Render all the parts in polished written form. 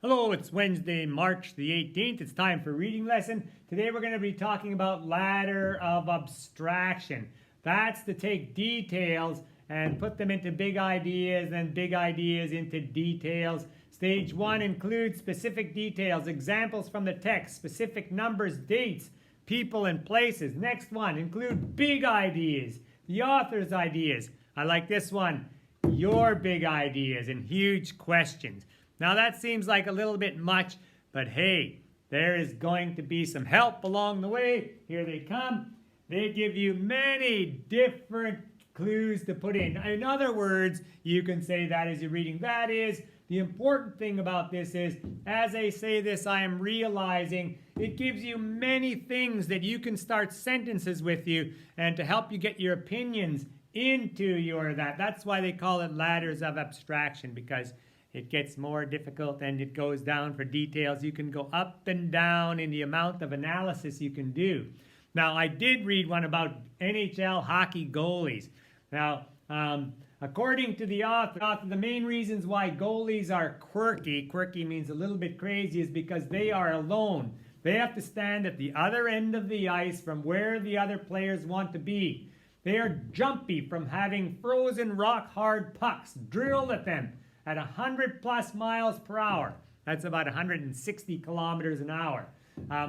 Hello, it's Wednesday, March the 18th. It's time for reading lesson. Today we're going to be talking about ladder of abstraction. That's to take details and put them into big ideas and big ideas into details. Stage one includes specific details, examples from the text, specific numbers, dates, people, and places. Next one, include big ideas, the author's ideas. I like this one, your big ideas and huge questions. Now that seems like a little bit much, but hey, there is going to be some help along the way. Here they come. They give you many different clues to put in. In other words, you can say that as you're reading. That is, the important thing about this is, as I say this, I am realizing it gives you many things that you can start sentences with you and to help you get your opinions into your that. That's why they call it ladders of abstraction, because it gets more difficult and it goes down for details. You can go up and down in the amount of analysis you can do. Now, I did read one about NHL hockey goalies. Now, according to the author, the main reasons why goalies are quirky means a little bit crazy, is because they are alone. They have to stand at the other end of the ice from where the other players want to be. They are jumpy from having frozen rock hard pucks drilled at them at 100 plus miles per hour. That's about 160 kilometers an hour.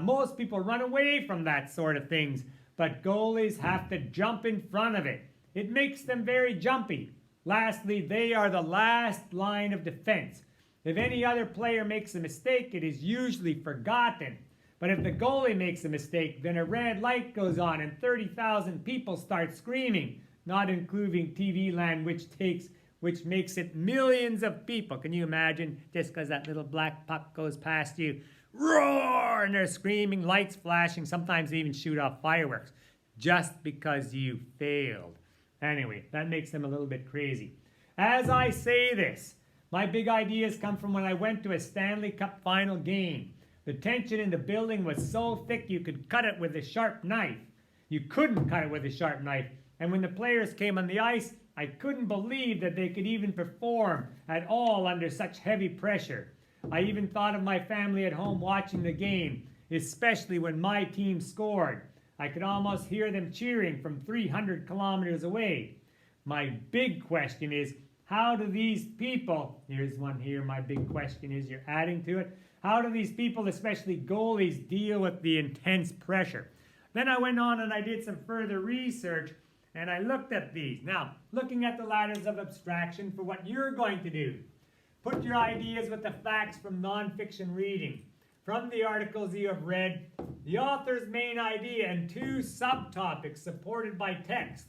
Most people run away from that sort of things, but goalies have to jump in front of it. It makes them very jumpy. Lastly, they are the last line of defense. If any other player makes a mistake, it is usually forgotten. But if the goalie makes a mistake, then a red light goes on and 30,000 people start screaming, not including TV land, which makes it millions of people. Can you imagine, just because that little black puck goes past you, roar, and they're screaming, lights flashing, sometimes they even shoot off fireworks, just because you failed. Anyway, that makes them a little bit crazy. As I say this, my big ideas come from when I went to a Stanley Cup final game. The tension in the building was so thick you could cut it with a sharp knife. You couldn't cut it with a sharp knife. And when the players came on the ice, I couldn't believe that they could even perform at all under such heavy pressure. I even thought of my family at home watching the game, especially when my team scored. I could almost hear them cheering from 300 kilometers away. My big question is, how do these people, here's one here, my big question is, you're adding to it, how do these people, especially goalies, deal with the intense pressure? Then I went on and I did some further research, and I looked at these. Now, looking at the ladders of abstraction for what you're going to do. Put your ideas with the facts from nonfiction reading, from the articles you have read, the author's main idea, and 2 subtopics supported by text.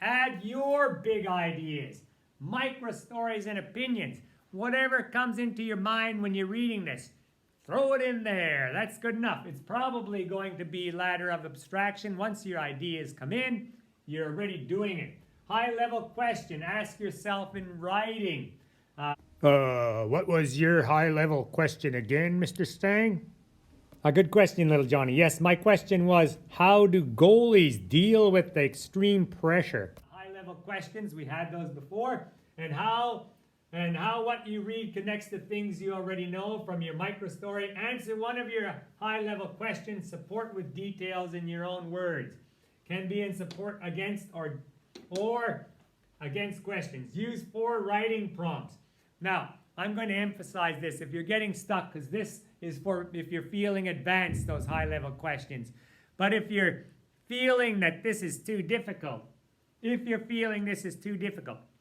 Add your big ideas, micro stories and opinions, whatever comes into your mind when you're reading this. Throw it in there. That's good enough. It's probably going to be ladder of abstraction. Once your ideas come in, you're already doing it. High-level question. Ask yourself in writing. What was your high-level question again, Mr. Stang? A good question, little Johnny. Yes, my question was, how do goalies deal with the extreme pressure? High-level questions, we had those before. And how what you read connects to things you already know from your microstory. Answer one of your high-level questions. Support with details in your own words. Can be in support against or against questions. Use 4 writing prompts. Now, I'm going to emphasize this if you're getting stuck, because this is for if you're feeling advanced, those high-level questions. But if you're feeling that this is too difficult,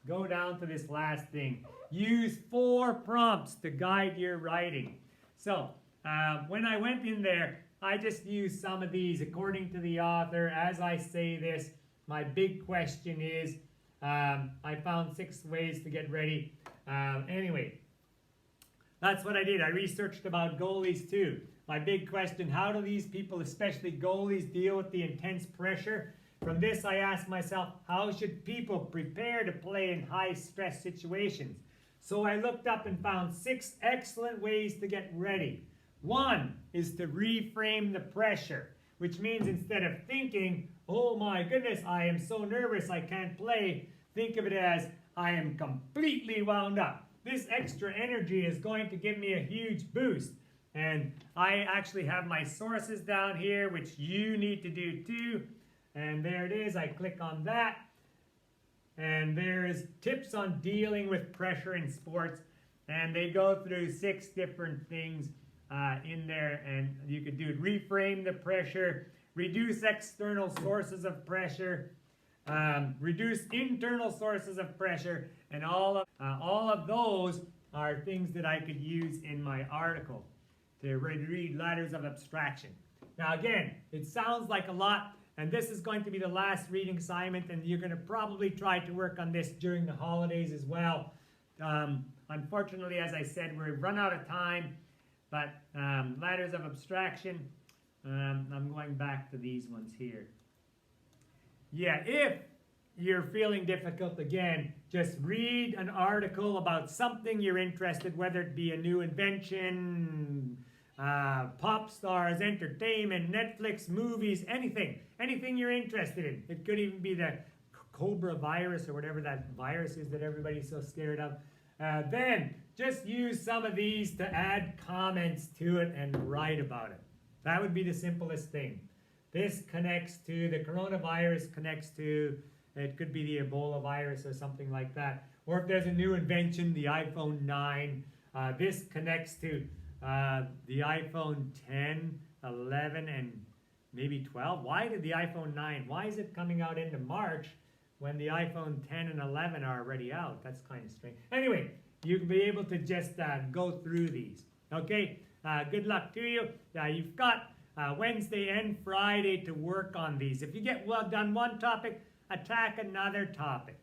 go down to this last thing. Use 4 prompts to guide your writing. So, when I went in there, I just used some of these according to the author. As I say this, my big question is, I found 6 ways to get ready. Anyway, that's what I did. I researched about goalies too. My big question, how do these people, especially goalies, deal with the intense pressure? From this, I asked myself, how should people prepare to play in high-stress situations? So I looked up and found 6 excellent ways to get ready. 1 is to reframe the pressure, which means instead of thinking, oh my goodness, I am so nervous I can't play, think of it as, I am completely wound up. this extra energy is going to give me a huge boost. And I actually have my sources down here, which you need to do too. And there it is. I click on that. And there's tips on dealing with pressure in sports. And they go through 6 different things in there. And you could do reframe the pressure, reduce external sources of pressure, reduce internal sources of pressure, and all of those are things that I could use in my article to read ladders of abstraction. Now again, it sounds like a lot, and this is going to be the last reading assignment, and you're going to probably try to work on this during the holidays as well. Unfortunately, as I said, we've run out of time, but ladders of abstraction, I'm going back to these ones here. Yeah, if you're feeling difficult again, just read an article about something you're interested, whether it be a new invention, pop stars, entertainment, Netflix, movies, anything you're interested in. It could even be the Cobra virus or whatever that virus is that everybody's so scared of. Then just use some of these to add comments to it and write about it. That would be the simplest thing. This connects to the coronavirus, connects to, it could be the Ebola virus or something like that. Or if there's a new invention, the iPhone 9, this connects to the iPhone 10, 11, and maybe 12. Why did the iPhone 9, why is it coming out into March when the iPhone 10 and 11 are already out? That's kind of strange. Anyway, you can be able to just go through these. Okay, good luck to you. You've got Wednesday and Friday to work on these. If you get well done one topic, attack another topic.